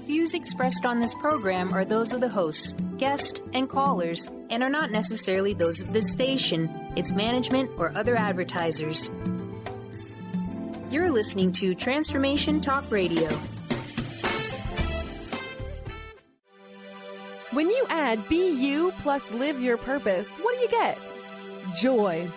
Views expressed on this program are those of the hosts, guests, and callers, and are not necessarily those of this station, its management, or other advertisers. You're listening to Transformation Talk Radio. When you add Be You plus Live Your Purpose, what do you get? Joy.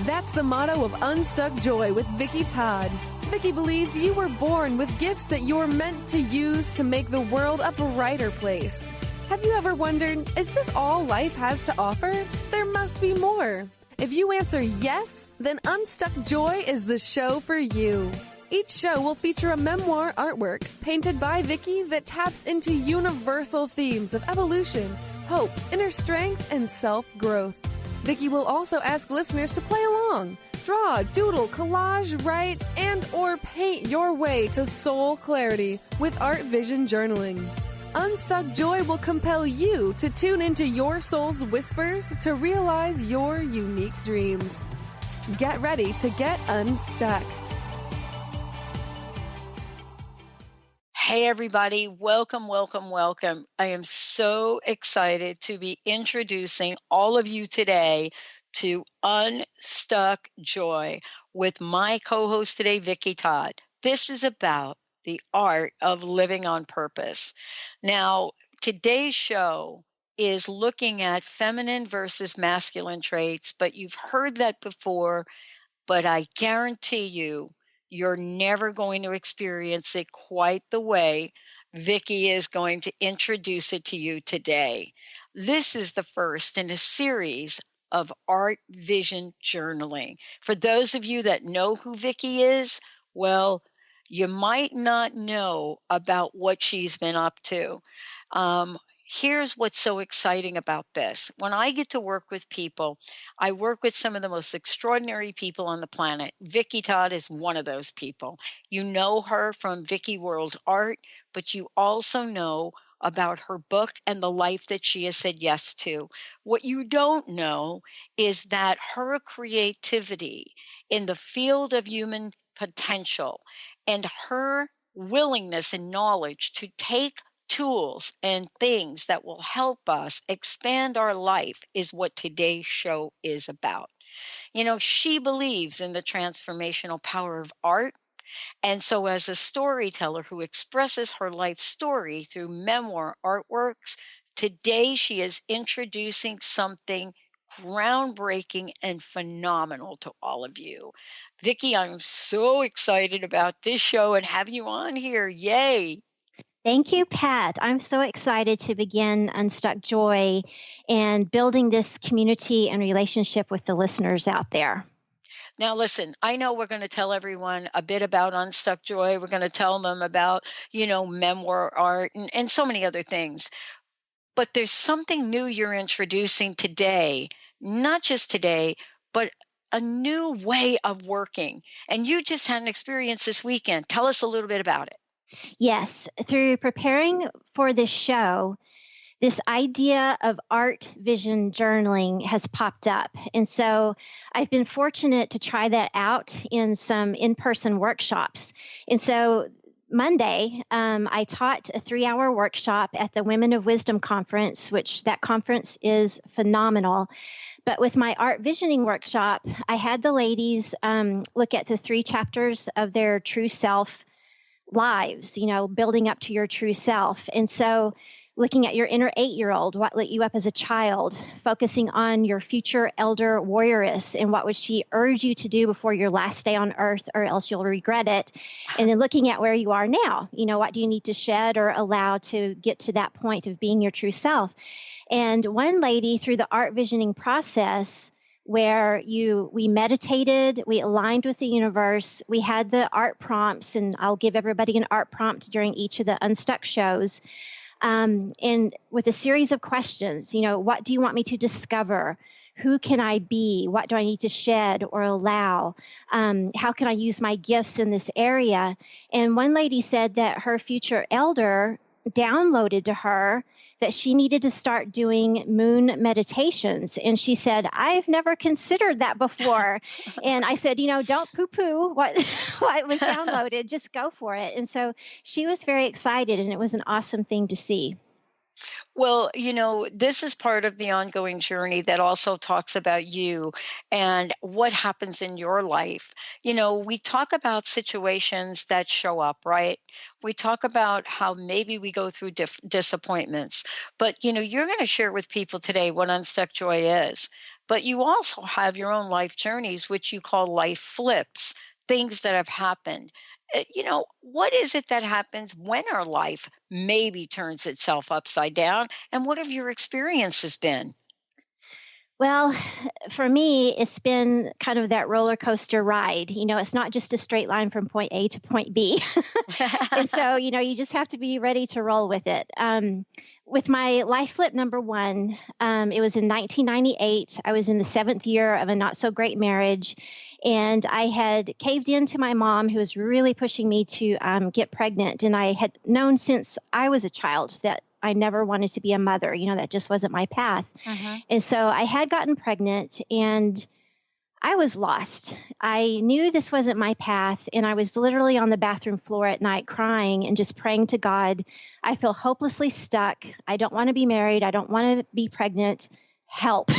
That's the motto of Unstuck Joy with Vicki-Todd. Vicki believes you were born with gifts that you're meant to use to make the world a brighter place. Have you ever wondered, is this all life has to offer? There must be more. If you answer yes, then Unstuck Joy is the show for you. Each show will feature a memoir artwork painted by Vicki that taps into universal themes of evolution, hope, inner strength, and self-growth. Vicki will also ask listeners to play along. Draw, doodle, collage, write, and or paint your way to soul clarity with Art Vision Journaling. Unstuck Joy will compel you to tune into your soul's whispers to realize your unique dreams. Get ready to get unstuck. Hey everybody, welcome. I am so excited to be introducing all of you today to Unstuck Joy with my co-host today, Vicki-Todd. This is about the art of living on purpose. Now, today's show is looking at feminine versus masculine traits, but you've heard that before, but I guarantee you're never going to experience it quite the way Vicki is going to introduce it to you today. This is the first in a series of Art Vision Journaling. For those of you that know who Vicki is, well, you might not know about what she's been up to. Here's what's so exciting about this. When I get to work with people, I work with some of the most extraordinary people on the planet. Vicki-Todd is one of those people. You know her from Vicki World Art, but you also know about her book and the life that she has said yes to. What you don't know is that her creativity in the field of human potential and her willingness and knowledge to take tools and things that will help us expand our life is what today's show is about. You know, she believes in the transformational power of art. And so as a storyteller who expresses her life story through memoir artworks, today she is introducing something groundbreaking and phenomenal to all of you. Vicki, I'm so excited about this show and having you on here. Yay. Thank you, Pat. I'm so excited to begin Unstuck Joy and building this community and relationship with the listeners out there. Now, listen, I know we're going to tell everyone a bit about Unstuck Joy. We're going to tell them about, memoir art and so many other things. But there's something new you're introducing today, not just today, but a new way of working. And you just had an experience this weekend. Tell us a little bit about it. Yes, through preparing for this show, this idea of art vision journaling has popped up. And so I've been fortunate to try that out in some in-person workshops. And so Monday, I taught a 3-hour workshop at the Women of Wisdom conference, which that conference is phenomenal. But with my art visioning workshop, I had the ladies look at the 3 chapters of their true self lives, building up to your true self. And so looking at your inner 8-year-old, what lit you up as a child, focusing on your future elder warrioress and what would she urge you to do before your last day on earth or else you'll regret it. And then looking at where you are now, what do you need to shed or allow to get to that point of being your true self? And one lady through the art visioning process where we meditated, we aligned with the universe, we had the art prompts, and I'll give everybody an art prompt during each of the Unstuck shows. And with a series of questions, what do you want me to discover? Who can I be? What do I need to shed or allow? How can I use my gifts in this area? And one lady said that her future elder downloaded to her that she needed to start doing moon meditations. And she said, I've never considered that before. And I said, don't poo-poo what was downloaded, just go for it. And so she was very excited, and it was an awesome thing to see. Well, this is part of the ongoing journey that also talks about you and what happens in your life. We talk about situations that show up, right? We talk about how maybe we go through disappointments, but you're going to share with people today what Unstuck Joy is. But you also have your own life journeys, which you call life flips, things that have happened. What is it that happens when our life maybe turns itself upside down? And what have your experiences been? Well, for me, it's been kind of that roller coaster ride. It's not just a straight line from point A to point B. And so, you just have to be ready to roll with it. With my life flip number one, it was in 1998. I was in the 7th year of a not so great marriage. And I had caved in to my mom, who was really pushing me to get pregnant. And I had known since I was a child that I never wanted to be a mother. That just wasn't my path. Uh-huh. And so I had gotten pregnant, and I was lost. I knew this wasn't my path, and I was literally on the bathroom floor at night crying and just praying to God. I feel hopelessly stuck. I don't want to be married. I don't want to be pregnant. Help.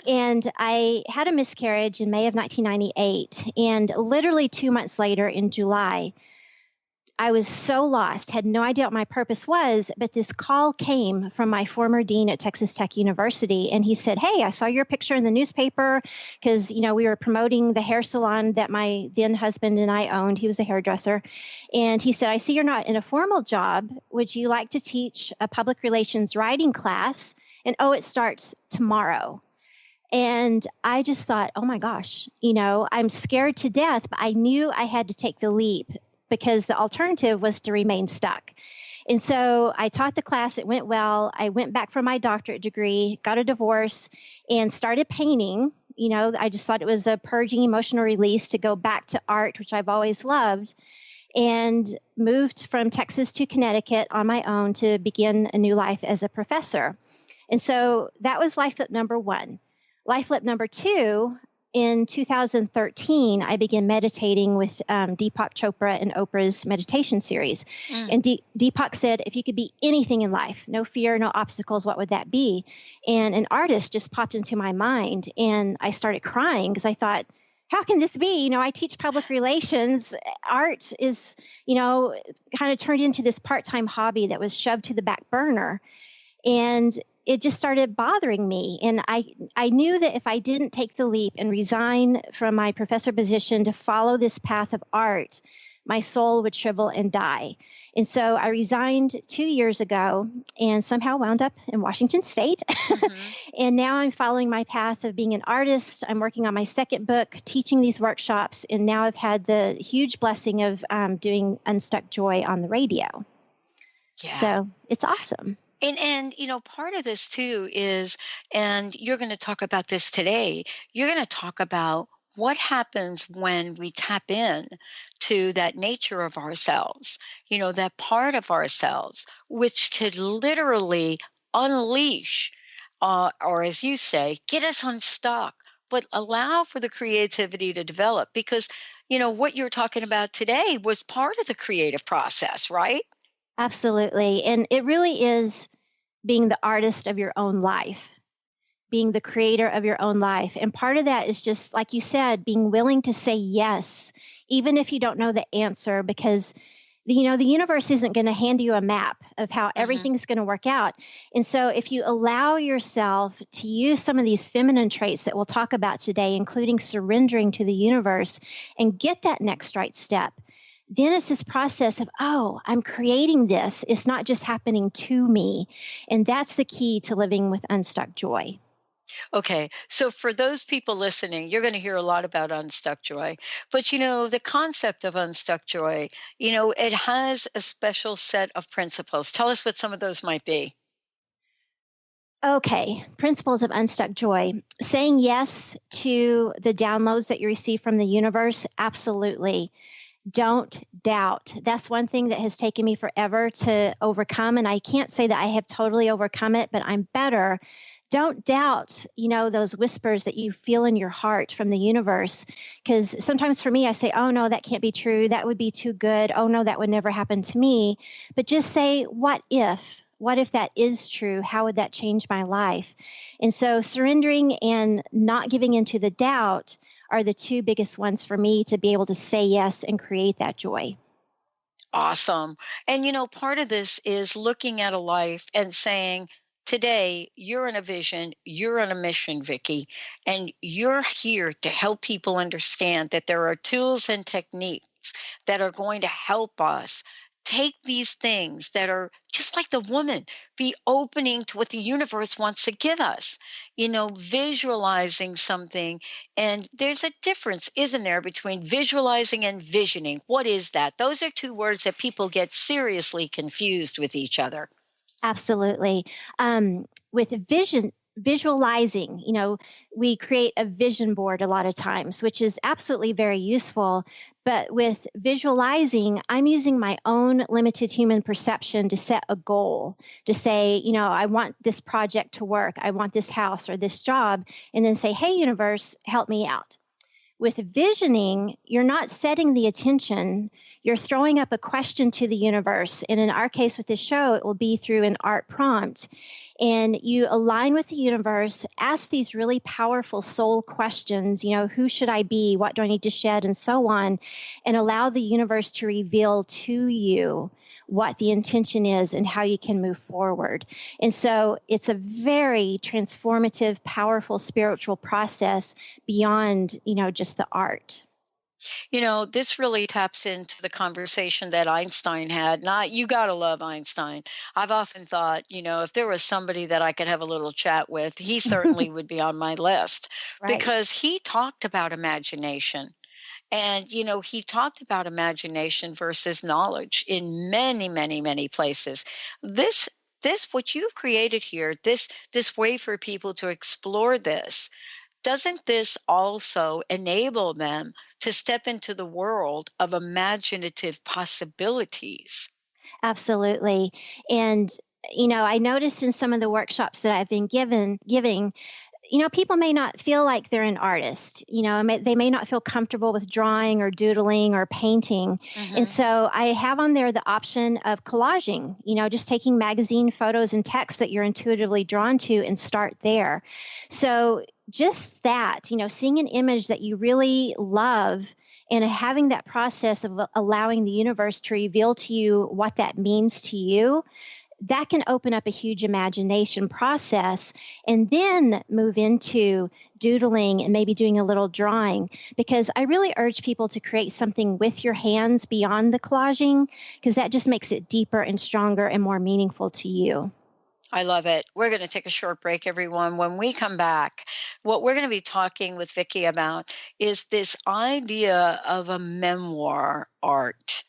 And I had a miscarriage in May of 1998. And literally 2 months later, in July, I was so lost, had no idea what my purpose was, but this call came from my former dean at Texas Tech University. And he said, hey, I saw your picture in the newspaper because, we were promoting the hair salon that my then husband and I owned. He was a hairdresser. And he said, I see you're not in a formal job. Would you like to teach a public relations writing class? And it starts tomorrow. And I just thought, oh my gosh, I'm scared to death, but I knew I had to take the leap because the alternative was to remain stuck. And so I taught the class. It went well. I went back for my doctorate degree, got a divorce, and started painting. I just thought it was a purging emotional release to go back to art, which I've always loved, and moved from Texas to Connecticut on my own to begin a new life as a professor. And so that was life flip number one. Life flip number two, in 2013, I began meditating with Deepak Chopra and Oprah's meditation series. And Deepak said, if you could be anything in life, no fear, no obstacles, what would that be? And an artist just popped into my mind, and I started crying because I thought, how can this be? I teach public relations. Art is, kind of turned into this part-time hobby that was shoved to the back burner. And it just started bothering me. And I knew that if I didn't take the leap and resign from my professor position to follow this path of art, my soul would shrivel and die. And so I resigned 2 years ago and somehow wound up in Washington State. Mm-hmm. And now I'm following my path of being an artist. I'm working on my second book, teaching these workshops. And now I've had the huge blessing of doing Unstuck Joy on the radio. Yeah. So it's awesome. And part of this too is, and you're going to talk about this today, you're going to talk about what happens when we tap in to that nature of ourselves, that part of ourselves, which could literally unleash, or as you say, get us unstuck, but allow for the creativity to develop. Because, what you're talking about today was part of the creative process, right? Absolutely. And it really is being the artist of your own life, being the creator of your own life. And part of that is just, like you said, being willing to say yes, even if you don't know the answer, because the universe isn't going to hand you a map of how everything's going to work out. And so if you allow yourself to use some of these feminine traits that we'll talk about today, including surrendering to the universe, and get that next right step, then it's this process of, I'm creating this. It's not just happening to me. And that's the key to living with Unstuck Joy. Okay. So for those people listening, you're going to hear a lot about Unstuck Joy. But, the concept of Unstuck Joy, it has a special set of principles. Tell us what some of those might be. Okay. Principles of Unstuck Joy. Saying yes to the downloads that you receive from the universe. Absolutely. don't doubt. That's one thing that has taken me forever to overcome. And I can't say that I have totally overcome it, but I'm better. Don't doubt, those whispers that you feel in your heart from the universe. Because sometimes for me, I say, oh, no, that can't be true. That would be too good. Oh, no, that would never happen to me. But just say, what if? What if that is true? How would that change my life? And so surrendering and not giving into the doubt are the two biggest ones for me to be able to say yes and create that joy. Awesome. And, part of this is looking at a life and saying, today, you're on a vision, you're on a mission, Vicki, and you're here to help people understand that there are tools and techniques that are going to help us take these things that are just like the woman, be opening to what the universe wants to give us, visualizing something. And there's a difference, isn't there, between visualizing and visioning? What is that? Those are two words that people get seriously confused with each other. Absolutely. With visualizing, we create a vision board a lot of times, which is absolutely very useful. But with visualizing, I'm using my own limited human perception to set a goal, to say, I want this project to work. I want this house or this job, and then say, hey, universe, help me out. With visioning, you're not setting the attention. You're throwing up a question to the universe. And in our case with this show, it will be through an art prompt. And you align with the universe, ask these really powerful soul questions, who should I be? What do I need to shed? And so on. And allow the universe to reveal to you what the intention is and how you can move forward. And so it's a very transformative, powerful spiritual process beyond, just the art. This really taps into the conversation that Einstein had. You got to love Einstein. I've often thought, if there was somebody that I could have a little chat with, he certainly would be on my list. Right. Because he talked about imagination. And, he talked about imagination versus knowledge in many, many, many places. This what you've created here, this way for people to explore this, doesn't this also enable them to step into the world of imaginative possibilities? Absolutely. And, I noticed in some of the workshops that I've been giving, people may not feel like they're an artist. They may not feel comfortable with drawing or doodling or painting. Mm-hmm. And so I have on there the option of collaging, just taking magazine photos and text that you're intuitively drawn to and start there. So just that, seeing an image that you really love and having that process of allowing the universe to reveal to you what that means to you, that can open up a huge imagination process, and then move into doodling and maybe doing a little drawing, because I really urge people to create something with your hands beyond the collaging, because that just makes it deeper and stronger and more meaningful to you. I love it. We're going to take a short break, everyone. When we come back, what we're going to be talking with Vicki about is this idea of a memoir art.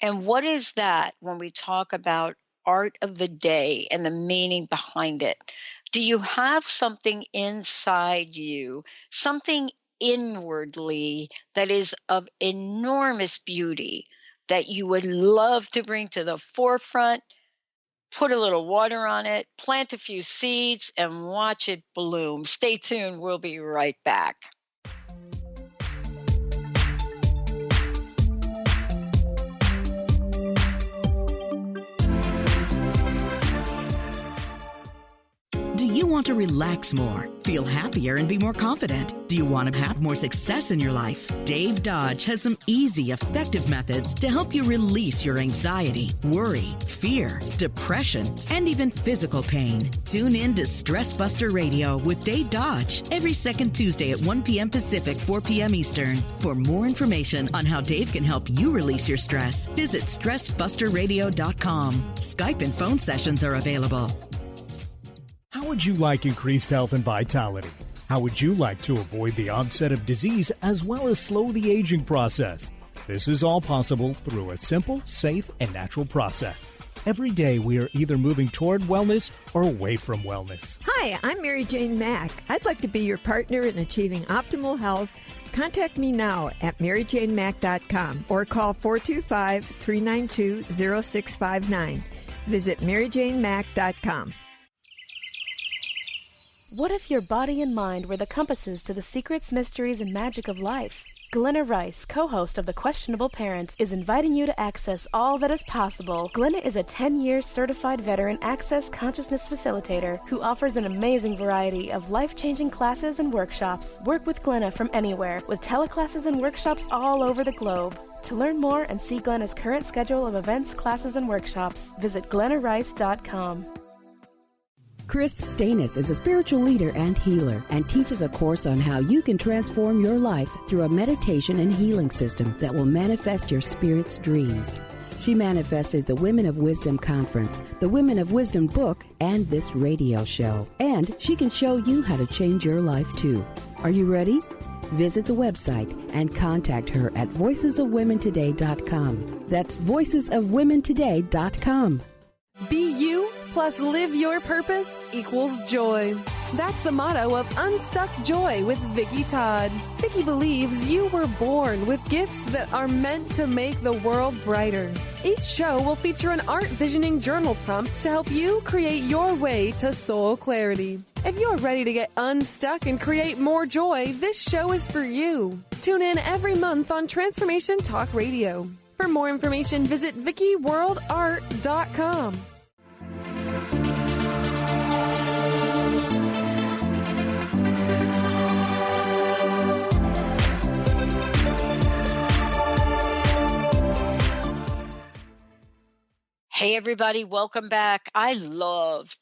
And what is that when we talk about art of the day and the meaning behind it? Do you have something inside you, something inwardly that is of enormous beauty that you would love to bring to the forefront? Put a little water on it, plant a few seeds, and watch it bloom. Stay tuned. We'll be right back. Do you want to relax more, feel happier, and be more confident? Do you want to have more success in your life? Dave Dodge has some easy, effective methods to help you release your anxiety, worry, fear, depression, and even physical pain. Tune in to Stress Buster Radio with Dave Dodge every second Tuesday at 1 p.m. Pacific, 4 p.m. Eastern. For more information on how Dave can help you release your stress, visit StressBusterRadio.com. Skype and phone sessions are available. How would you like increased health and vitality? How would you like to avoid the onset of disease as well as slow the aging process? This is all possible through a simple, safe, and natural process. Every day we are either moving toward wellness or away from wellness. Hi, I'm Mary Jane Mack. I'd like to be your partner in achieving optimal health, Contact me now at maryjanemack.com or call 425-392-0659. Visit maryjanemack.com. What if your body and mind were the compasses to the secrets, mysteries, and magic of life? Glenna Rice, co-host of The Questionable Parent, is inviting you to access all that is possible. Glenna is a 10-year certified veteran access consciousness facilitator who offers an amazing variety of life-changing classes and workshops. Work with Glenna from anywhere with teleclasses and workshops all over the globe. To learn more and see Glenna's current schedule of events, classes, and workshops, visit glennarice.com. Chris Stanis is a spiritual leader and healer and teaches a course on how you can transform your life through a meditation and healing system that will manifest your spirit's dreams. She manifested the Women of Wisdom Conference, the Women of Wisdom book, and this radio show. And she can show you how to change your life too. Are you ready? Visit the website and contact her at voicesofwomentoday.com. That's voicesofwomentoday.com. Be you plus live your purpose equals joy. That's the motto of Unstuck Joy with Vicki Todd. Vicki believes you were born with gifts that are meant to make the world brighter. Each show will feature an art visioning journal prompt to help you create your way to soul clarity. If you're ready to get unstuck and create more joy, this show is for you. Tune in every month on Transformation Talk Radio. For more information, visit vickiworldart.com. Hey, everybody, welcome back. I love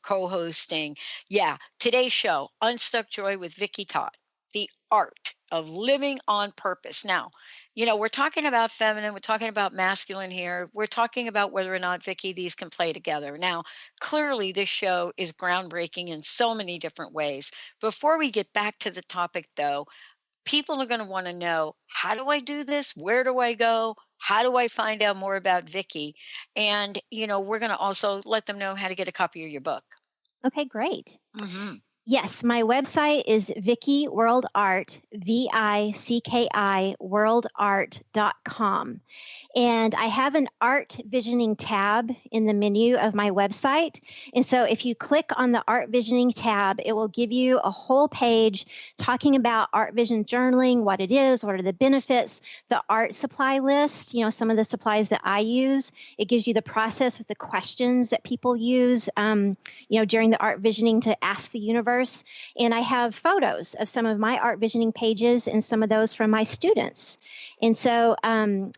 co-hosting. Yeah, today's show, Unstuck Joy with Vicki Todd, the art of living on purpose. Now, we're talking about feminine, we're talking about masculine here. We're talking about whether or not, Vicki, these can play together. Now, clearly this show is groundbreaking in so many different ways. Before we get back to the topic, though, people are going to want to know, how do I do this? Where do I go? How do I find out more about Vicki? And, we're going to also let them know how to get a copy of your book. Okay, great. Mm-hmm. Yes, my website is Vicki World Art, VICKI worldart.com. And I have an art visioning tab in the menu of my website. And so if you click on the art visioning tab, it will give you a whole page talking about art vision journaling, what it is, what are the benefits, the art supply list, some of the supplies that I use. It gives you the process with the questions that people use, during the art visioning to ask the universe. And I have photos of some of my art visioning pages and some of those from my students. And so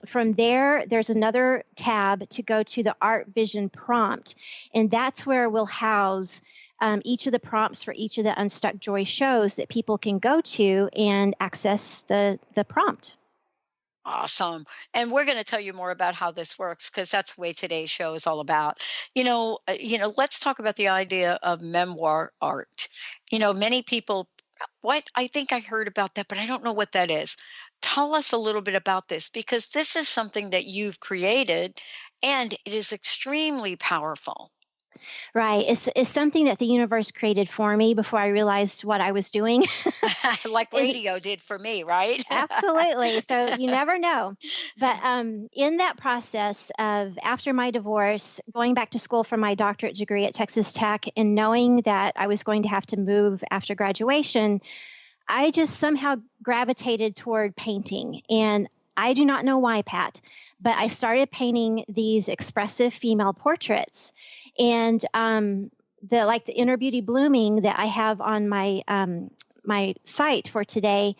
from there, there's another tab to go to the art vision prompt. And that's where we'll house each of the prompts for each of the Unstuck Joy shows that people can go to and access the prompt. Awesome. And we're going to tell you more about how this works, because that's the way today's show is all about. Let's talk about the idea of memoir art. Many people, I think I heard about that, but I don't know what that is. Tell us a little bit about this, because this is something that you've created and it is extremely powerful. Right. It's something that the universe created for me before I realized what I was doing. Like radio did for me, right? Absolutely. So you never know. But in that process of after my divorce, going back to school for my doctorate degree at Texas Tech, and knowing that I was going to have to move after graduation, I just somehow gravitated toward painting. And I do not know why, Pat, but I started painting these expressive female portraits. And the Inner Beauty Blooming that I have on my my site for today,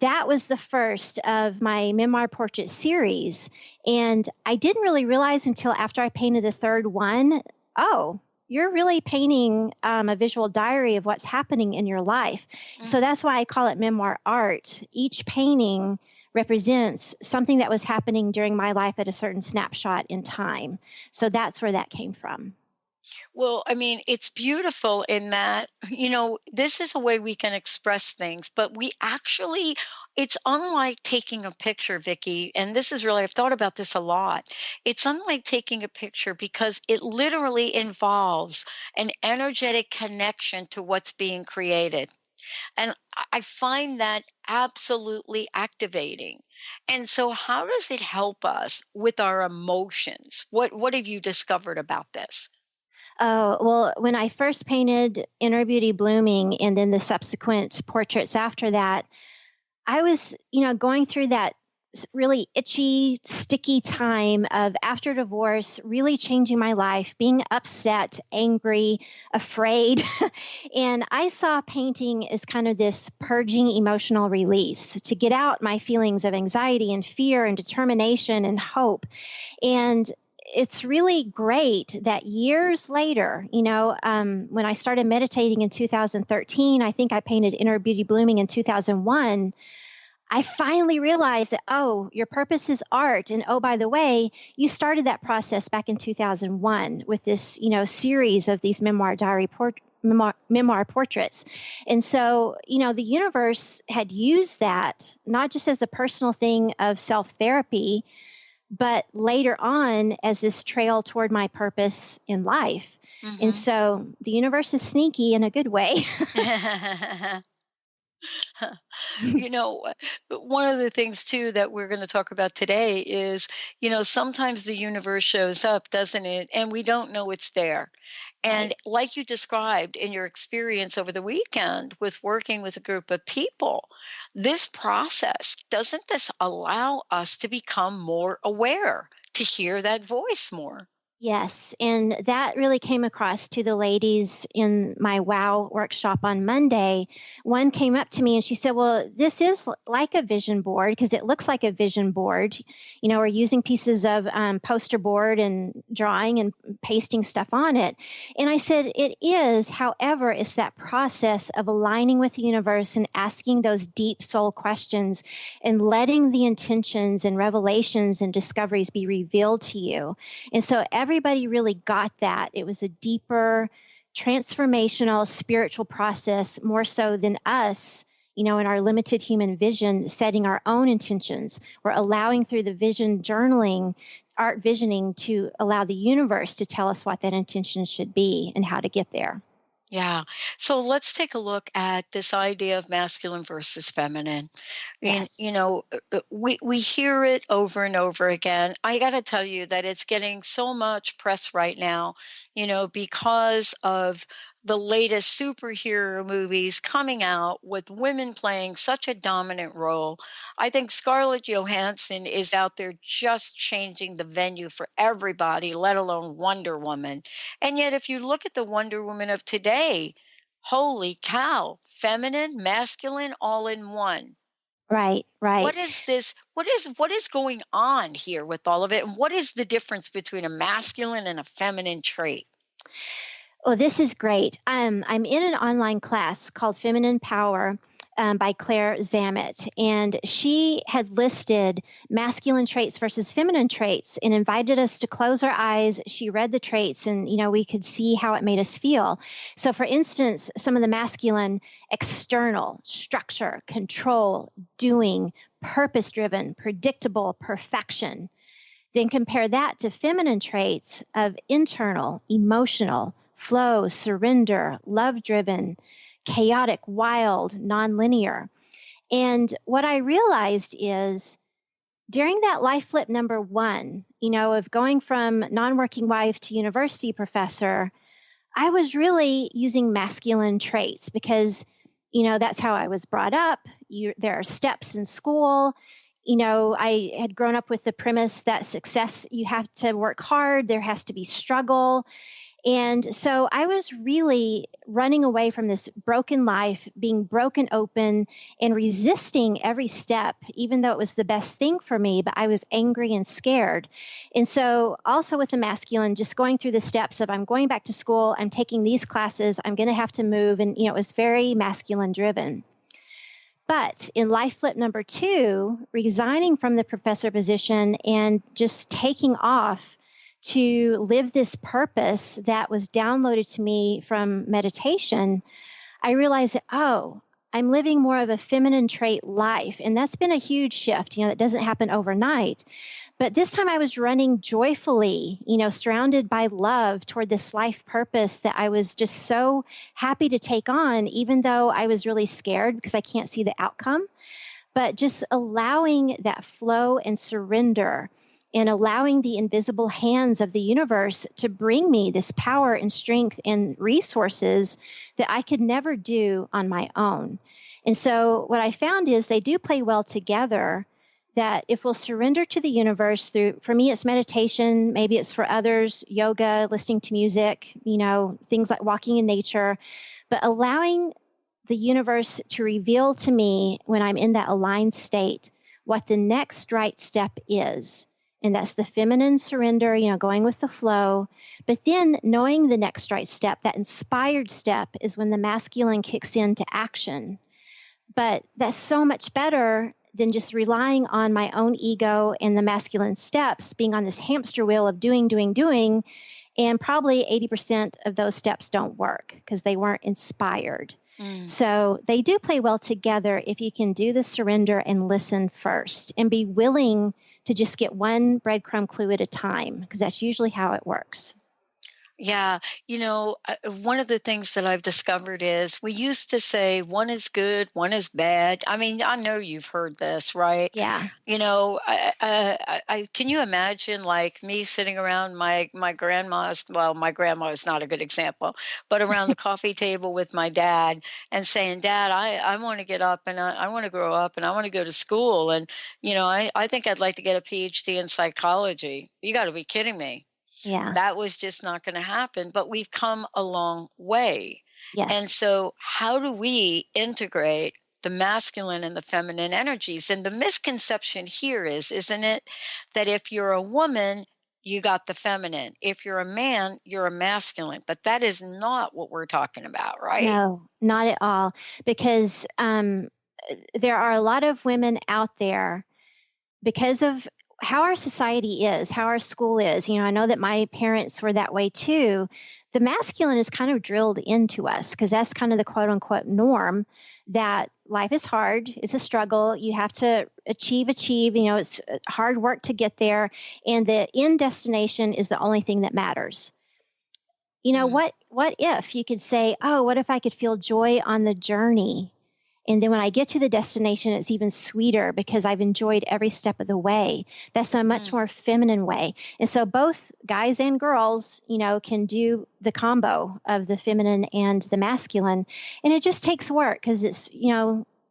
that was the first of my memoir portrait series. And I didn't really realize until after I painted the third one, oh, you're really painting a visual diary of what's happening in your life. Mm-hmm. So that's why I call it memoir art. Each painting represents something that was happening during my life at a certain snapshot in time. So that's where that came from. Well, I mean, it's beautiful in that, this is a way we can express things, but it's unlike taking a picture, Vicki, and this is really, I've thought about this a lot. It's unlike taking a picture because it literally involves an energetic connection to what's being created. And I find that absolutely activating. And so how does it help us with our emotions? What have you discovered about this? Oh, well, when I first painted Inner Beauty Blooming and then the subsequent portraits after that, I was, going through that really itchy, sticky time of after divorce, really changing my life, being upset, angry, afraid. And I saw painting as kind of this purging emotional release to get out my feelings of anxiety and fear and determination and hope. And it's really great that years later, when I started meditating in 2013, I think I painted Inner Beauty Blooming in 2001. I finally realized that, oh, your purpose is art. And oh, by the way, you started that process back in 2001 with this, series of these memoir portraits. And so, the universe had used that not just as a personal thing of self-therapy, but later on as this trail toward my purpose in life. Mm-hmm. And so the universe is sneaky in a good way. One of the things too that we're going to talk about today is, sometimes the universe shows up, doesn't it? And we don't know it's there. And like you described in your experience over the weekend with working with a group of people, this process, doesn't this allow us to become more aware, to hear that voice more? Yes, and that really came across to the ladies in my WOW workshop on Monday. One came up to me and she said, well, this is like a vision board because it looks like a vision board. We're using pieces of poster board and drawing and pasting stuff on it. And I said, it is. However, it's that process of aligning with the universe and asking those deep soul questions and letting the intentions and revelations and discoveries be revealed to you. And so everybody really got that. It was a deeper, transformational, spiritual process, more so than us, in our limited human vision, setting our own intentions. We're allowing through the vision journaling, art visioning, to allow the universe to tell us what that intention should be and how to get there. Yeah. So let's take a look at this idea of masculine versus feminine. Yes. And, we hear it over and over again. I got to tell you that it's getting so much press right now, because of the latest superhero movies coming out with women playing such a dominant role. I think Scarlett Johansson is out there just changing the venue for everybody, let alone Wonder Woman. And yet, if you look at the Wonder Woman of today, holy cow, feminine, masculine, all in one. Right. What is this? What is going on here with all of it? And what is the difference between a masculine and a feminine trait? Oh, this is great. I'm in an online class called Feminine Power by Claire Zammit, and she had listed masculine traits versus feminine traits and invited us to close our eyes. She read the traits and, we could see how it made us feel. So for instance, some of the masculine: external, structure, control, doing, purpose-driven, predictable, perfection. Then compare that to feminine traits of internal, emotional, flow, surrender, love-driven, chaotic, wild, nonlinear. And what I realized is during that life flip number one, of going from non-working wife to university professor, I was really using masculine traits because, that's how I was brought up. There are steps in school. I had grown up with the premise that success, you have to work hard, there has to be struggle. And so I was really running away from this broken life, being broken open and resisting every step, even though it was the best thing for me, but I was angry and scared. And so also with the masculine, just going through the steps of I'm going back to school, I'm taking these classes, I'm going to have to move. And, it was very masculine driven. But in life flip number two, resigning from the professor position and just taking off to live this purpose that was downloaded to me from meditation, I realized that, I'm living more of a feminine trait life. And that's been a huge shift. That doesn't happen overnight. But this time I was running joyfully, surrounded by love toward this life purpose that I was just so happy to take on, even though I was really scared because I can't see the outcome. But just allowing that flow and surrender and allowing the invisible hands of the universe to bring me this power and strength and resources that I could never do on my own. And so what I found is they do play well together, that if we'll surrender to the universe through, for me, it's meditation, maybe it's for others, yoga, listening to music, things like walking in nature, but allowing the universe to reveal to me when I'm in that aligned state what the next right step is. And that's the feminine surrender, going with the flow. But then knowing the next right step, that inspired step, is when the masculine kicks into action. But that's so much better than just relying on my own ego and the masculine steps, being on this hamster wheel of doing. And probably 80% of those steps don't work because they weren't inspired. So they do play well together if you can do the surrender and listen first and be willing to just get one breadcrumb clue at a time, because that's usually how it works. Yeah. One of the things that I've discovered is we used to say one is good, one is bad. I mean, I know you've heard this, right? Yeah. Can you imagine like me sitting around my grandma's, well, my grandma is not a good example, but around the coffee table with my dad and saying, Dad, I want to get up and I want to grow up and I want to go to school. And, I think I'd like to get a PhD in psychology. You got to be kidding me. Yeah. That was just not going to happen, but we've come a long way. Yes. And so how do we integrate the masculine and the feminine energies? And the misconception here isn't it, that if you're a woman, you got the feminine. If you're a man, you're a masculine. But that is not what we're talking about, right? No, not at all. Because there are a lot of women out there, because of how our society is, how our school is. I know that my parents were that way too. The masculine is kind of drilled into us because that's kind of the quote unquote norm, that life is hard. It's a struggle. You have to achieve. It's hard work to get there. And the end destination is the only thing that matters. What if you could say, oh, what if I could feel joy on the journey? And then when I get to the destination, it's even sweeter because I've enjoyed every step of the way. That's a much more feminine way. And so both guys and girls, can do the combo of the feminine and the masculine. And it just takes work because it's,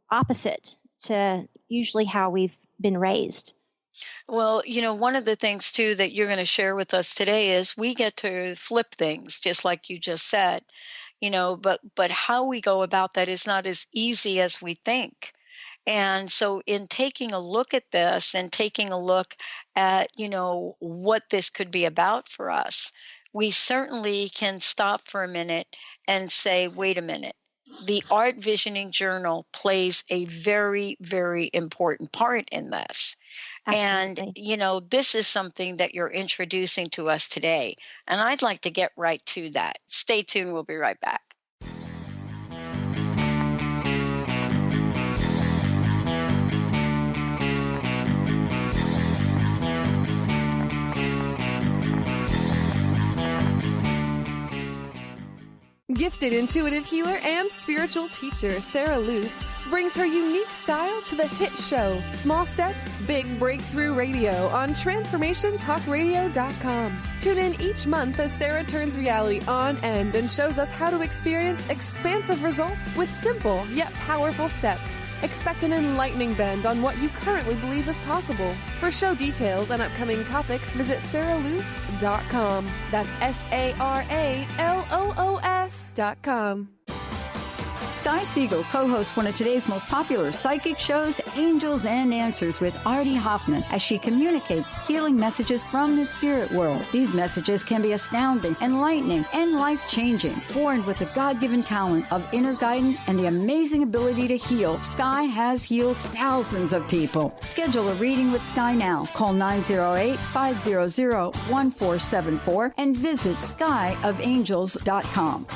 opposite to usually how we've been raised. Well, one of the things too that you're going to share with us today is we get to flip things, just like you just said. But how we go about that is not as easy as we think. And so in taking a look at this and taking a look at, what this could be about for us, we certainly can stop for a minute and say, wait a minute, the Art Visioning Journal plays a very, very important part in this. Absolutely. And, this is something that you're introducing to us today. And I'd like to get right to that. Stay tuned. We'll be right back. Gifted intuitive healer and spiritual teacher Sarah Luce brings her unique style to the hit show Small Steps, Big Breakthrough Radio on TransformationTalkRadio.com. Tune in each month as Sarah turns reality on end and shows us how to experience expansive results with simple yet powerful steps. Expect an enlightening bend on what you currently believe is possible. For show details and upcoming topics, visit sarahluce.com. That's SARALOOS.com. Sky Siegel co-hosts one of today's most popular psychic shows, Angels and Answers, with Artie Hoffman, as she communicates healing messages from the spirit world. These messages can be astounding, enlightening, and life-changing. Born with the God-given talent of inner guidance and the amazing ability to heal, Sky has healed thousands of people. Schedule a reading with Sky now. Call 908-500-1474 and visit skyofangels.com.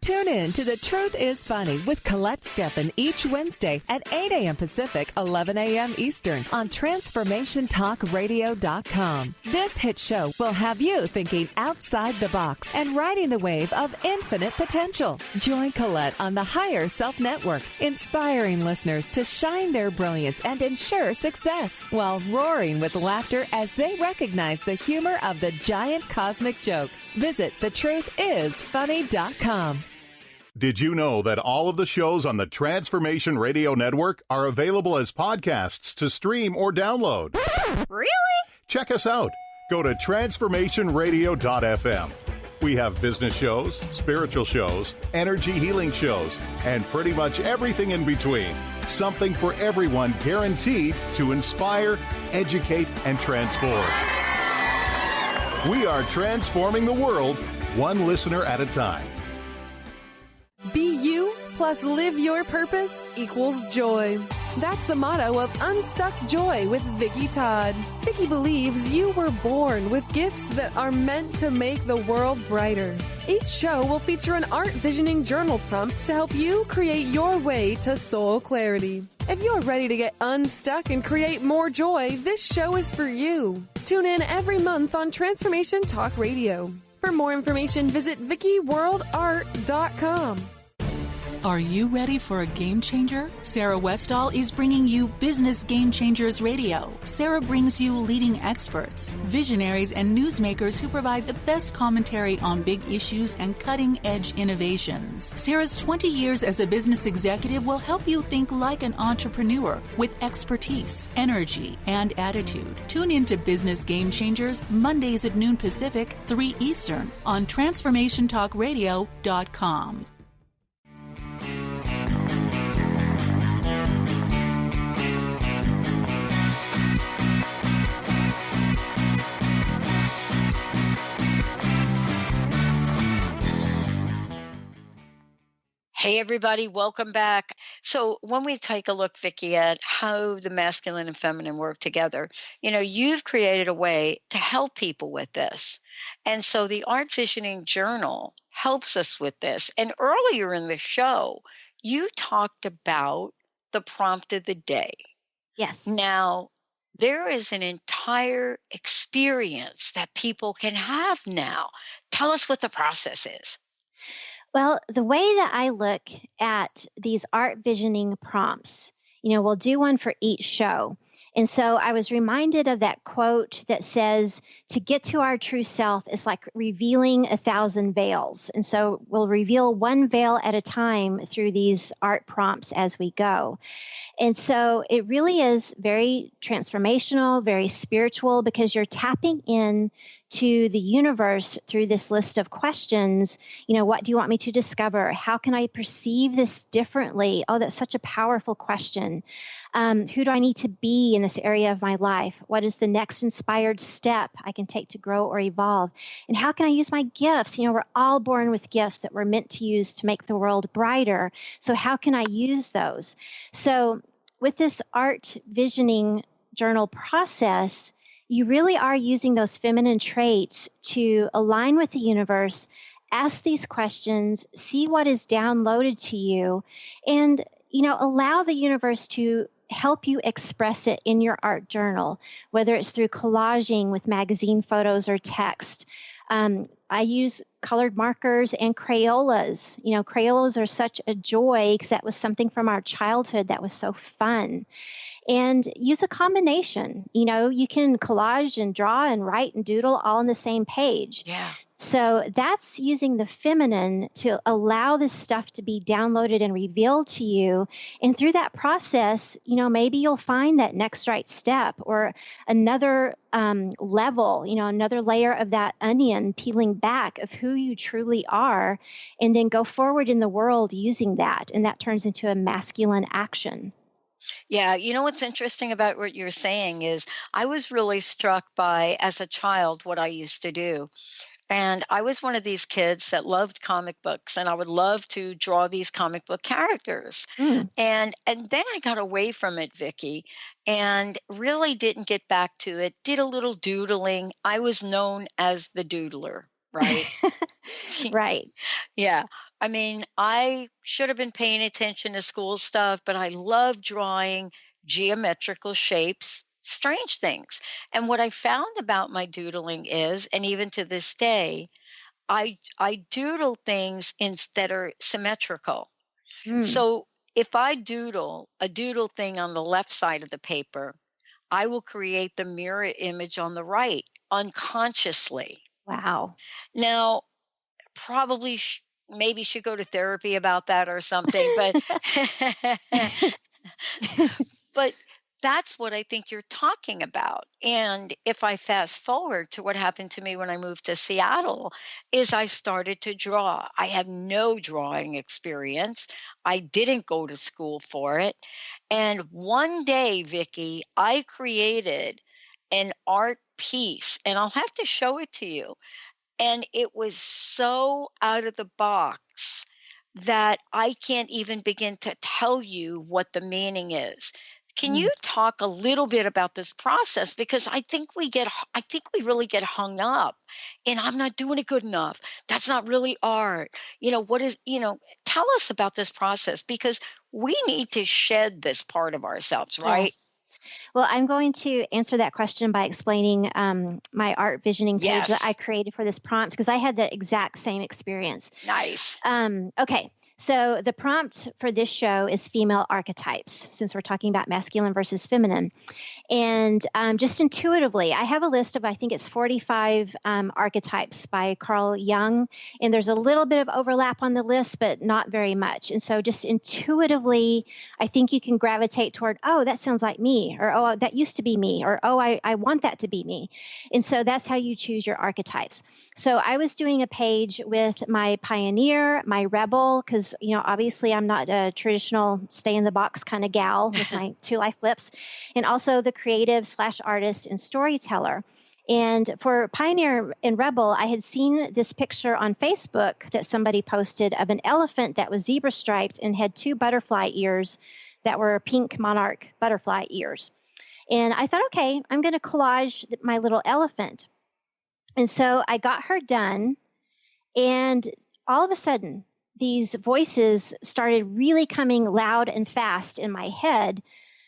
Tune in to The Truth is Funny with Colette Steffen each Wednesday at 8 a.m. Pacific, 11 a.m. Eastern on TransformationTalkRadio.com. This hit show will have you thinking outside the box and riding the wave of infinite potential. Join Colette on the Higher Self Network, inspiring listeners to shine their brilliance and ensure success while roaring with laughter as they recognize the humor of the giant cosmic joke. Visit thetruthисfunny.com. Did you know that all of the shows on the Transformation Radio Network are available as podcasts to stream or download? Really? Check us out. Go to transformationradio.fm. We have business shows, spiritual shows, energy healing shows, and pretty much everything in between. Something for everyone, guaranteed to inspire, educate, and transform. We are transforming the world, one listener at a time. Be you plus live your purpose equals joy. That's the motto of Unstuck Joy with Vicki Todd. Vicki believes you were born with gifts that are meant to make the world brighter. Each show will feature an art visioning journal prompt to help you create your way to soul clarity. If you're ready to get unstuck and create more joy, this show is for you. Tune in every month on Transformation Talk Radio. For more information, visit VickiWorldArt.com. Are you ready for a game changer? Sarah Westall is bringing you Business Game Changers Radio. Sarah brings you leading experts, visionaries, and newsmakers who provide the best commentary on big issues and cutting-edge innovations. Sarah's 20 years as a business executive will help you think like an entrepreneur with expertise, energy, and attitude. Tune in to Business Game Changers Mondays at noon Pacific, 3 Eastern on TransformationTalkRadio.com. Hey, everybody, welcome back. So when we take a look, Vicki, at how the masculine and feminine work together, you've created a way to help people with this. And so the Art Visioning Journal helps us with this. And earlier in the show, you talked about the prompt of the day. Yes. Now, there is an entire experience that people can have now. Tell us what the process is. Well, the way that I look at these art visioning prompts, we'll do one for each show. And so I was reminded of that quote that says, to get to our true self is like revealing 1,000 veils. And so we'll reveal one veil at a time through these art prompts as we go. And so it really is very transformational, very spiritual, because you're tapping in to the universe through this list of questions. What do you want me to discover? How can I perceive this differently? Oh, that's such a powerful question. Who do I need to be in this area of my life? What is the next inspired step I can take to grow or evolve? And how can I use my gifts? We're all born with gifts that we're meant to use to make the world brighter. So how can I use those? So with this art visioning journal process, you really are using those feminine traits to align with the universe, ask these questions, see what is downloaded to you, and, allow the universe to help you express it in your art journal, whether it's through collaging with magazine photos or text. I use colored markers and Crayolas. Crayolas are such a joy because that was something from our childhood that was so fun. And use a combination. You can collage and draw and write and doodle all on the same page. Yeah. So that's using the feminine to allow this stuff to be downloaded and revealed to you. And through that process, maybe you'll find that next right step or another level, another layer of that onion peeling back of who you truly are, and then go forward in the world using that. And that turns into a masculine action. Yeah, what's interesting about what you're saying is I was really struck by, as a child, what I used to do. And I was one of these kids that loved comic books, and I would love to draw these comic book characters. And then I got away from it, Vicki, and really didn't get back to it. Did a little doodling. I was known as the doodler, right? Right. Yeah. I mean, I should have been paying attention to school stuff, but I love drawing geometrical shapes, strange things. And what I found about my doodling is, and even to this day, I doodle things that are symmetrical. Mm. So if I doodle a doodle thing on the left side of the paper, I will create the mirror image on the right unconsciously. Wow. Now, probably maybe should go to therapy about that or something, but but that's what I think you're talking about. And if I fast forward to what happened to me when I moved to Seattle, is I started to draw. I have no drawing experience. I didn't go to school for it. And one day, Vicki, I created an art piece, and I'll have to show it to you. And it was so out of the box that I can't even begin to tell you what the meaning is. Can you talk a little bit about this process? Because I think we really get hung up and I'm not doing it good enough. That's not really art. Tell us about this process because we need to shed this part of ourselves, right? Yes. Well, I'm going to answer that question by explaining my art visioning page that I created for this prompt because I had the exact same experience. Nice. Okay. So the prompt for this show is female archetypes, since we're talking about masculine versus feminine. And just intuitively, I have a list of, I think it's 45 archetypes by Carl Jung. And there's a little bit of overlap on the list, but not very much. And so just intuitively, I think you can gravitate toward, oh, that sounds like me, or oh, that used to be me, or oh, I want that to be me. And so that's how you choose your archetypes. So I was doing a page with my pioneer, my rebel, because, obviously I'm not a traditional stay in the box kind of gal with my 2 life flips, and also the creative/artist and storyteller. And for Pioneer and Rebel, I had seen this picture on Facebook that somebody posted of an elephant that was zebra striped and had 2 butterfly ears that were pink monarch butterfly ears. And I thought, okay, I'm going to collage my little elephant. And so I got her done. And all of a sudden, these voices started really coming loud and fast in my head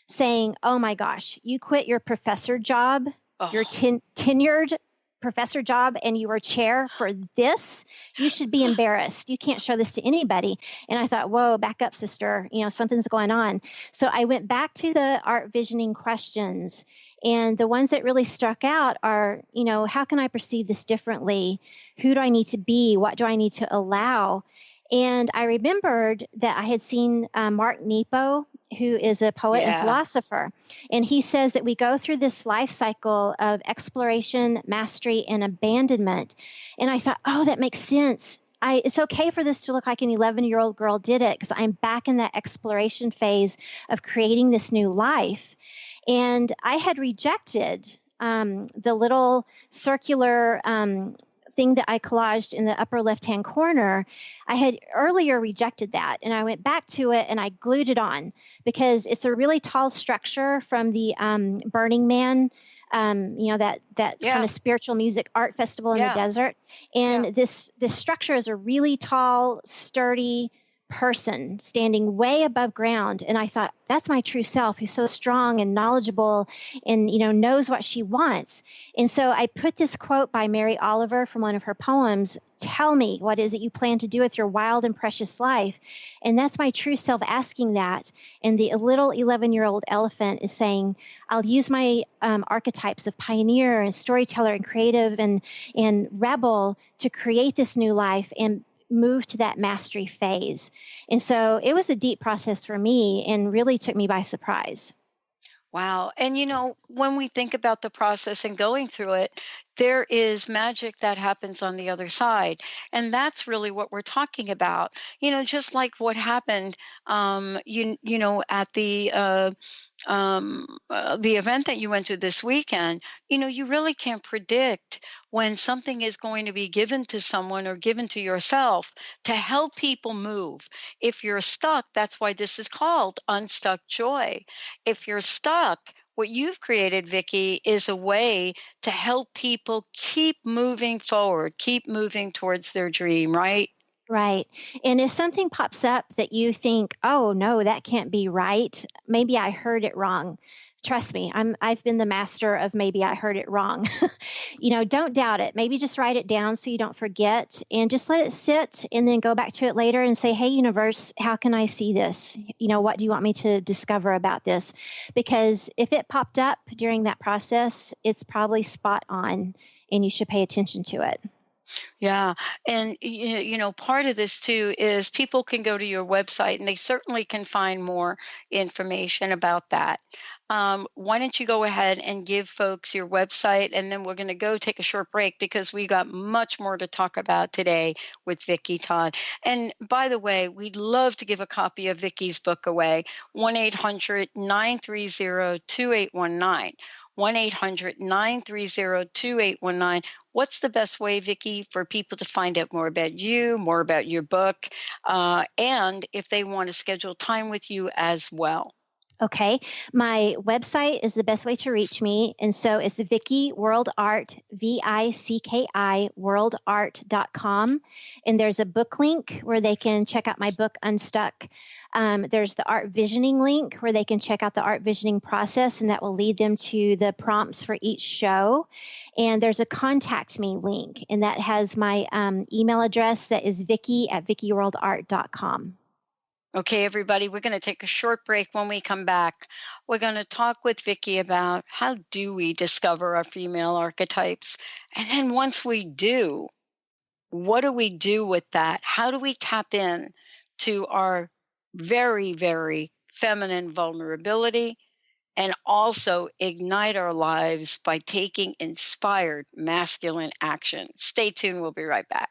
saying, oh my gosh, you quit your professor job, your tenured professor job, and you were chair for this. You should be embarrassed. You can't show this to anybody. And I thought, whoa, back up, sister. Something's going on. So I went back to the art visioning questions. And the ones that really struck out are, how can I perceive this differently? Who do I need to be? What do I need to allow? And I remembered that I had seen Mark Nepo, who is a poet and philosopher. And he says that we go through this life cycle of exploration, mastery, and abandonment. And I thought, oh, that makes sense. It's okay for this to look like an 11-year-old girl did it because I'm back in that exploration phase of creating this new life. And I had rejected the little circular thing that I collaged in the upper left-hand corner. I had earlier rejected that, and I went back to it and I glued it on because it's a really tall structure from the Burning Man, that kind of spiritual music art festival in the desert. And this structure is a really tall, sturdy person standing way above ground. And I thought, that's my true self, who's so strong and knowledgeable and, knows what she wants. And so I put this quote by Mary Oliver from one of her poems, tell me, what is it you plan to do with your wild and precious life? And that's my true self asking that. And the little 11-year-old elephant is saying, I'll use my archetypes of pioneer and storyteller and creative and rebel to create this new life and move to that mastery phase. And so it was a deep process for me and really took me by surprise. Wow. And when we think about the process and going through it, there is magic that happens on the other side. And that's really what we're talking about. Just like what happened, at the event that you went to this weekend, you really can't predict when something is going to be given to someone or given to yourself to help people move. If you're stuck, that's why this is called Unstuck Joy. If you're stuck, what you've created, Vicki, is a way to help people keep moving forward, keep moving towards their dream, right? Right. And if something pops up that you think, oh, no, that can't be right, maybe I heard it wrong. Trust me, I've been the master of maybe I heard it wrong. Don't doubt it. Maybe just write it down so you don't forget and just let it sit and then go back to it later and say, hey, universe, how can I see this? What do you want me to discover about this? Because if it popped up during that process, it's probably spot on and you should pay attention to it. Yeah. And, part of this too is people can go to your website and they certainly can find more information about that. Why don't you go ahead and give folks your website, and then we're going to go take a short break because we got much more to talk about today with Vicki Todd. And by the way, we'd love to give a copy of Vicki's book away, 1-800-930-2819. 1-800-930-2819. What's the best way, Vicki, for people to find out more about you, more about your book, and if they want to schedule time with you as well? Okay. My website is the best way to reach me. And so it's Vicki World Art, VICKI worldart.com. And there's a book link where they can check out my book, Unstuck. There's the art visioning link where they can check out the art visioning process, and that will lead them to the prompts for each show. And there's a contact me link, and that has my email address that is Vicki@VickiWorldArt.com. Okay, everybody, we're going to take a short break. When we come back, we're going to talk with Vicki about how do we discover our female archetypes? And then once we do, what do we do with that? How do we tap in to our very, very feminine vulnerability and also ignite our lives by taking inspired masculine action? Stay tuned. We'll be right back.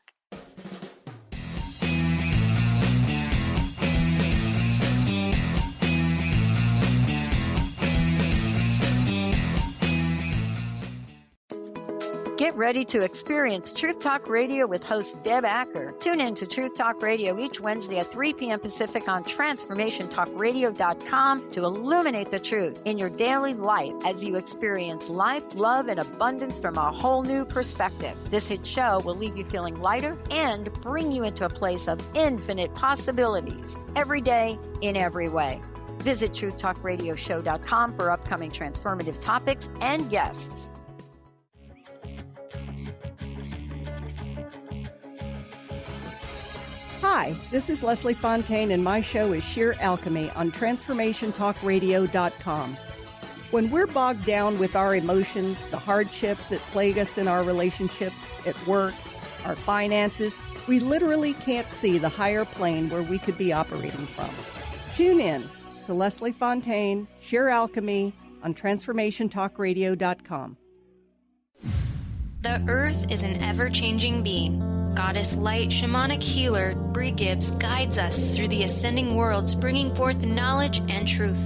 Get ready to experience Truth Talk Radio with host Deb Acker. Tune in to Truth Talk Radio each Wednesday at 3 p.m. Pacific on TransformationTalkRadio.com to illuminate the truth in your daily life as you experience life, love, and abundance from a whole new perspective. This hit show will leave you feeling lighter and bring you into a place of infinite possibilities every day in every way. Visit TruthTalkRadioshow.com for upcoming transformative topics and guests. Hi, this is Leslie Fontaine, and my show is Sheer Alchemy on TransformationTalkRadio.com. When we're bogged down with our emotions, the hardships that plague us in our relationships, at work, our finances, we literally can't see the higher plane where we could be operating from. Tune in to Leslie Fontaine, Sheer Alchemy on TransformationTalkRadio.com. The Earth is an ever-changing being. Goddess Light Shamanic Healer Bree Gibbs guides us through the ascending worlds, bringing forth knowledge and truth.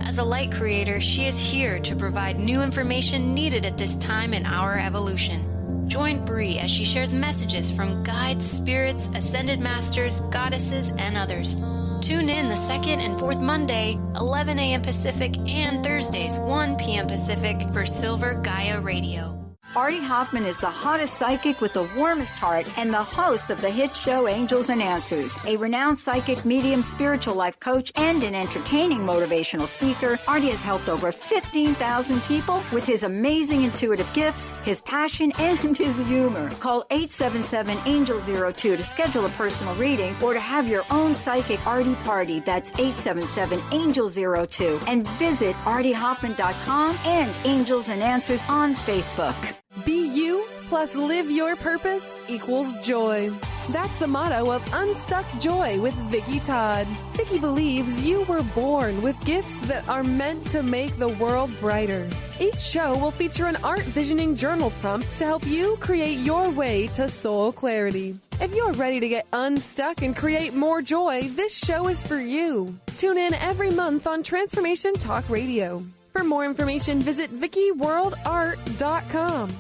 As a light creator, she is here to provide new information needed at this time in our evolution. Join Bree as she shares messages from guides, spirits, ascended masters, goddesses, and others. Tune in the second and fourth Monday, 11 a.m. Pacific, and Thursdays, 1 p.m. Pacific for Silver Gaia Radio. Artie Hoffman is the hottest psychic with the warmest heart and the host of the hit show Angels and Answers. A renowned psychic, medium, spiritual life coach, and an entertaining motivational speaker, Artie has helped over 15,000 people with his amazing intuitive gifts, his passion, and his humor. Call 877-ANGEL-02 to schedule a personal reading or to have your own psychic Artie party. That's 877-ANGEL-02. And visit ArtieHoffman.com and Angels and Answers on Facebook. Be you plus live your purpose equals joy. That's the motto of Unstuck Joy with Vicki Todd. Vicki believes you were born with gifts that are meant to make the world brighter. Each show will feature an art visioning journal prompt to help you create your way to soul clarity. If you're ready to get unstuck and create more joy, this show is for you. Tune in every month on Transformation Talk Radio. For more information, visit VickiWorldArt.com.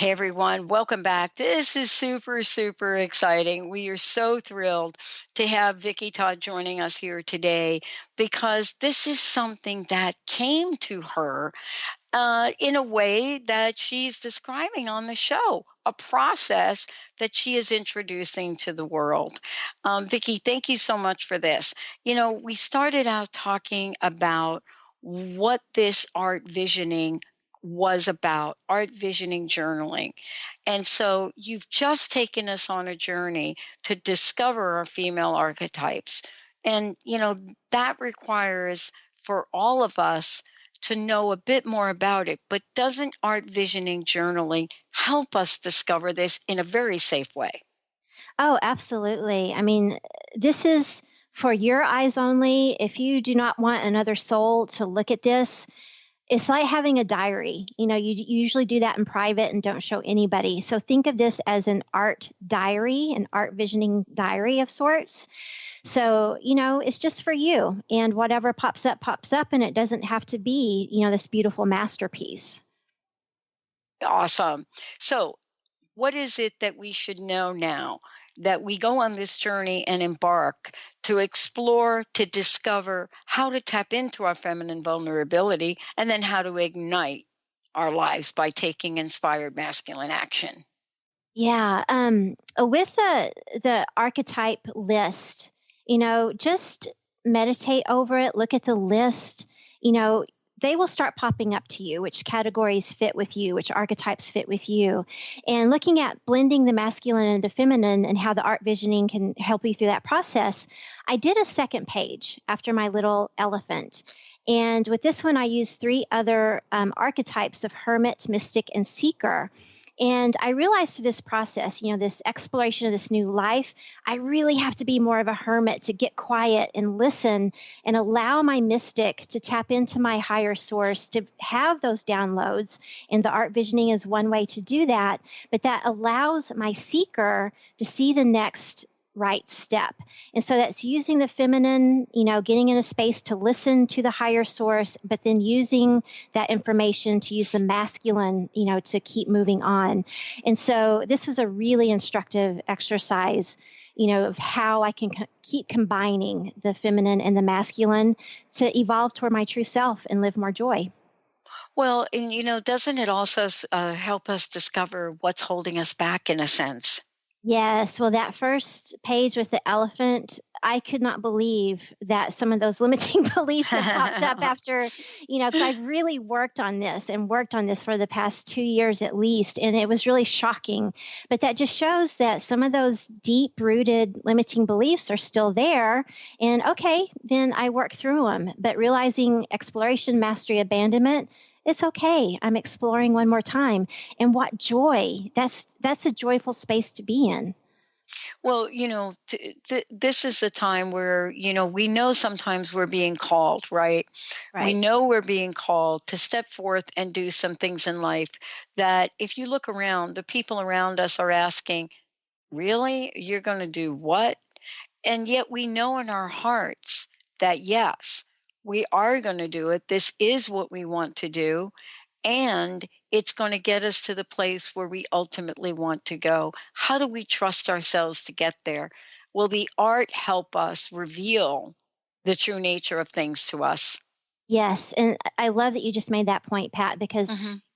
Hey, everyone. Welcome back. This is super, super exciting. We are so thrilled to have Vicki-Todd joining us here today because this is something that came to her in a way that she's describing on the show, a process that she is introducing to the world. Vicki, thank you so much for this. We started out talking about what this art visioning was about, art visioning journaling. And so you've just taken us on a journey to discover our female archetypes. And, that requires for all of us to know a bit more about it. But doesn't art visioning journaling help us discover this in a very safe way? Oh, absolutely. I mean, this is for your eyes only. If you do not want another soul to look at this, it's like having a diary. You usually do that in private and don't show anybody. So think of this as an art diary, an art visioning diary of sorts. So, it's just for you, and whatever pops up, and it doesn't have to be, this beautiful masterpiece. Awesome. So what is it that we should know now that we go on this journey and embark to explore, to discover how to tap into our feminine vulnerability, and then how to ignite our lives by taking inspired masculine action? Yeah. With the archetype list, just meditate over it, look at the list, they will start popping up to you, which categories fit with you, which archetypes fit with you. And looking at blending the masculine and the feminine and how the art visioning can help you through that process, I did a second page after my little elephant. And with this one, I used 3 other archetypes of hermit, mystic, and seeker. And I realized through this process, this exploration of this new life, I really have to be more of a hermit, to get quiet and listen and allow my mystic to tap into my higher source, to have those downloads. And the art visioning is one way to do that. But that allows my seeker to see the next right step. And so that's using the feminine, getting in a space to listen to the higher source, but then using that information to use the masculine, to keep moving on. And so this was a really instructive exercise, of how I can keep combining the feminine and the masculine to evolve toward my true self and live more joy. Well, and doesn't it also help us discover what's holding us back in a sense? Yes. Well, that first page with the elephant, I could not believe that some of those limiting beliefs had popped up after, because I've really worked on this for the past 2 years at least. And it was really shocking. But that just shows that some of those deep rooted limiting beliefs are still there. And okay, then I work through them. But realizing exploration, mastery, abandonment, it's okay. I'm exploring one more time. And what joy. That's a joyful space to be in. Well, this is a time where, we know sometimes we're being called, right? We know we're being called to step forth and do some things in life that if you look around, the people around us are asking, really? You're going to do what? And yet we know in our hearts that, yes, we are going to do it. This is what we want to do. And it's going to get us to the place where we ultimately want to go. How do we trust ourselves to get there? Will the art help us reveal the true nature of things to us? Yes. And I love that you just made that point, Pat, because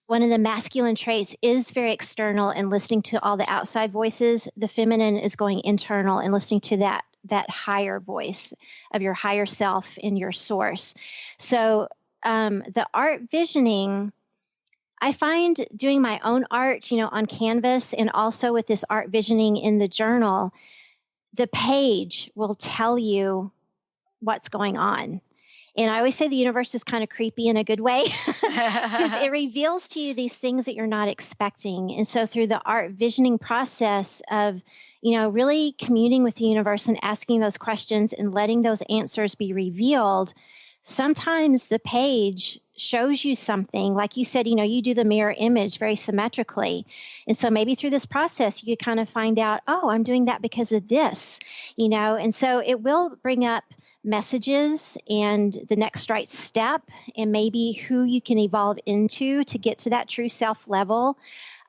one of the masculine traits is very external and listening to all the outside voices. The feminine is going internal and listening to that higher voice of your higher self in your source. So the art visioning, I find doing my own art, on canvas and also with this art visioning in the journal, the page will tell you what's going on. And I always say the universe is kind of creepy in a good way because it reveals to you these things that you're not expecting. And so through the art visioning process of, really communing with the universe and asking those questions and letting those answers be revealed, sometimes the page shows you something. Like you said, you do the mirror image very symmetrically. And so maybe through this process, you kind of find out, oh, I'm doing that because of this, and so it will bring up messages and the next right step and maybe who you can evolve into to get to that true self level.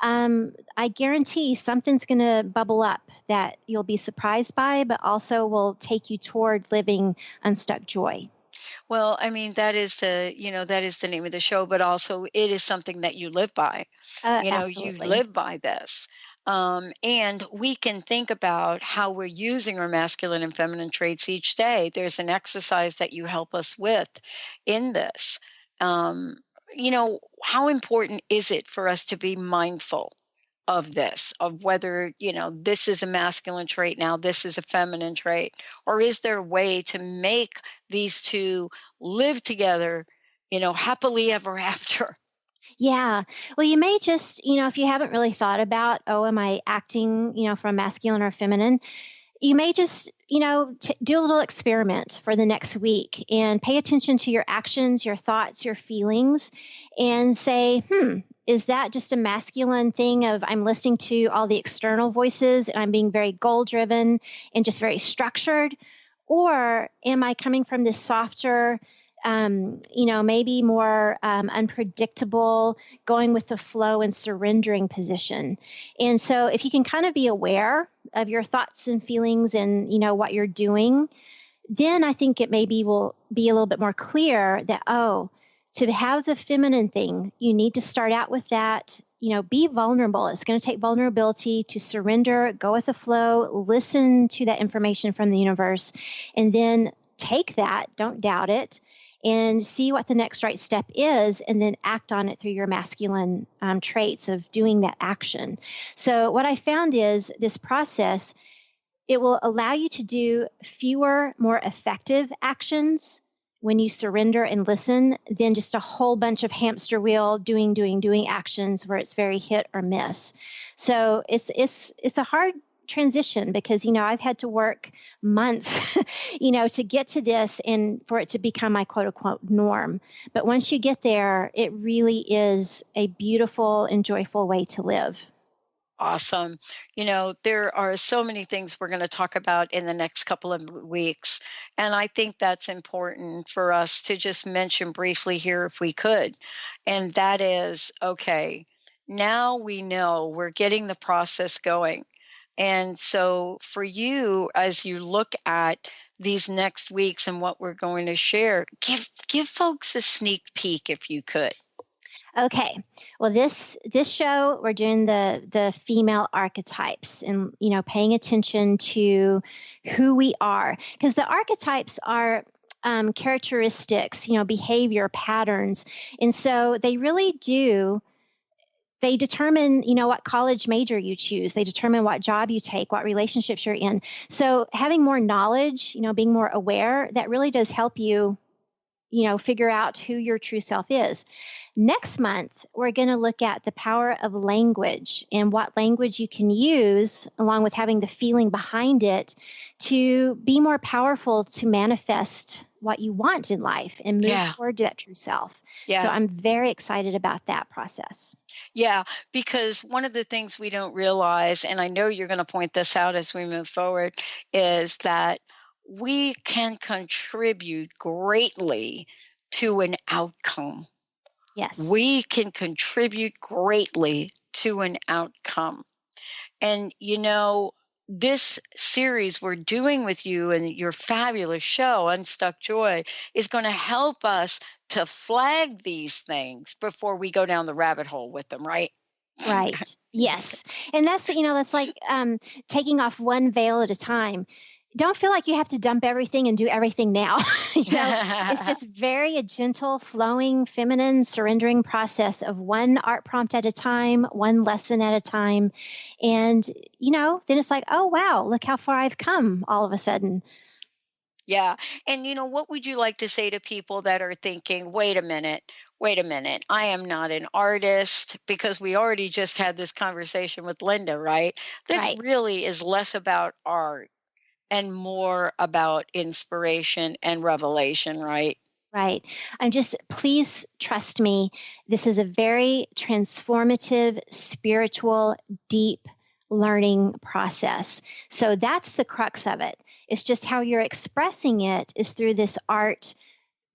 I guarantee something's going to bubble up that you'll be surprised by, but also will take you toward living unstuck joy. Well, I mean, that is that is the name of the show, but also it is something that you live by. You Absolutely. live by this. And we can think about how we're using our masculine and feminine traits each day. There's an exercise that you help us with in this. Um, how important is it for us to be mindful of this, of whether, this is a masculine trait now, this is a feminine trait, or is there a way to make these two live together, happily ever after? Yeah. Well, you may just, if you haven't really thought about, oh, am I acting, from masculine or feminine? You may just, do a little experiment for the next week and pay attention to your actions, your thoughts, your feelings, and say, is that just a masculine thing of I'm listening to all the external voices and I'm being very goal driven and just very structured? Or am I coming from this softer, maybe more unpredictable, going with the flow and surrendering position? And so if you can kind of be aware of your thoughts and feelings and, what you're doing, then I think it maybe will be a little bit more clear that, to have the feminine thing, you need to start out with that, be vulnerable. It's going to take vulnerability to surrender, go with the flow, listen to that information from the universe, and then take that, don't doubt it, and see what the next right step is, and then act on it through your masculine traits of doing that action. So what I found is this process, it will allow you to do fewer, more effective actions when you surrender and listen than just a whole bunch of hamster wheel doing actions where it's very hit or miss. So it's a hard transition because, I've had to work months, to get to this and for it to become my quote unquote norm. But once you get there, it really is a beautiful and joyful way to live. Awesome. There are so many things we're going to talk about in the next couple of weeks. And I think that's important for us to just mention briefly here if we could. And that is, okay, now we know we're getting the process going. And so for you, as you look at these next weeks and what we're going to share, give folks a sneak peek if you could. Okay. Well, this show, we're doing the female archetypes and, paying attention to who we are, because the archetypes are characteristics, behavior patterns. And so they really do, they determine, what college major you choose. They determine what job you take, what relationships you're in. So having more knowledge, being more aware, that really does help you, figure out who your true self is. Next month, we're going to look at the power of language and what language you can use, along with having the feeling behind it, to be more powerful to manifest what you want in life and move toward that true self. Yeah. So I'm very excited about that process. Yeah, because one of the things we don't realize, and I know you're going to point this out as we move forward, is that we can contribute greatly to an outcome. Yes. We can contribute greatly to an outcome. And, this series we're doing with you and your fabulous show, Unstuck Joy, is going to help us to flag these things before we go down the rabbit hole with them, right? Right. Yes. And that's like taking off one veil at a time. Don't feel like you have to dump everything and do everything now. It's just a gentle, flowing, feminine, surrendering process of one art prompt at a time, one lesson at a time. And, then it's like, oh, wow, look how far I've come all of a sudden. Yeah. And, what would you like to say to people that are thinking, wait a minute, I am not an artist, because we already just had this conversation with Linda, right? This really is less about art and more about inspiration and revelation, right? Right. Please trust me. This is a very transformative, spiritual, deep learning process. So that's the crux of it. It's just how you're expressing it is through this art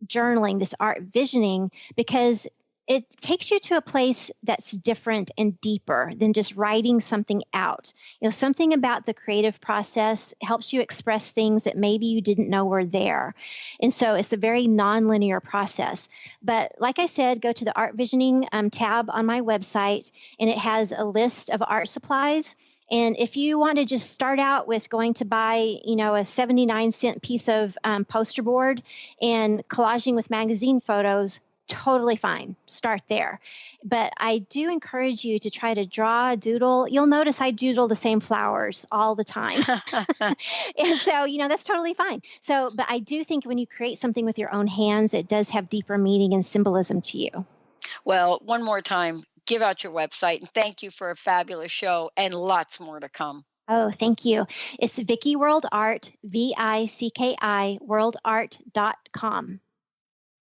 journaling, this art visioning, because it takes you to a place that's different and deeper than just writing something out. Something about the creative process helps you express things that maybe you didn't know were there. And so it's a very nonlinear process. But like I said, go to the Art Visioning tab on my website, and it has a list of art supplies. And if you want to just start out with going to buy, a 79-cent piece of poster board and collaging with magazine photos, totally fine. Start there. But I do encourage you to try to draw, doodle. You'll notice I doodle the same flowers all the time. And so, that's totally fine. So, but I do think when you create something with your own hands, it does have deeper meaning and symbolism to you. Well, one more time, give out your website, and thank you for a fabulous show and lots more to come. Oh, thank you. It's Vicki World Art, VICKI, worldart.com.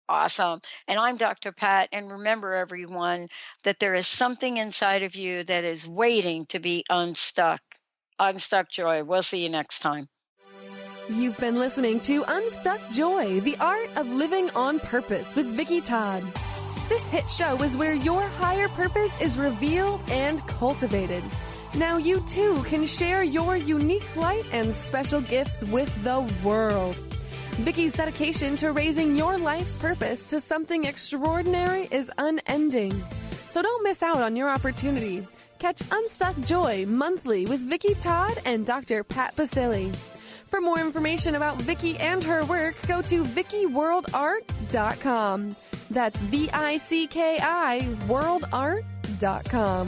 Awesome. And I'm Dr. Pat. And remember, everyone, that there is something inside of you that is waiting to be unstuck. Unstuck Joy. We'll see you next time. You've been listening to Unstuck Joy, the art of living on purpose with Vicki Todd. This hit show is where your higher purpose is revealed and cultivated. Now you too can share your unique light and special gifts with the world. Vicki's dedication to raising your life's purpose to something extraordinary is unending. So don't miss out on your opportunity. Catch Unstuck Joy monthly with Vicki Todd and Dr. Pat Basile. For more information about Vicki and her work, go to vickiworldart.com. That's VICKI worldart.com.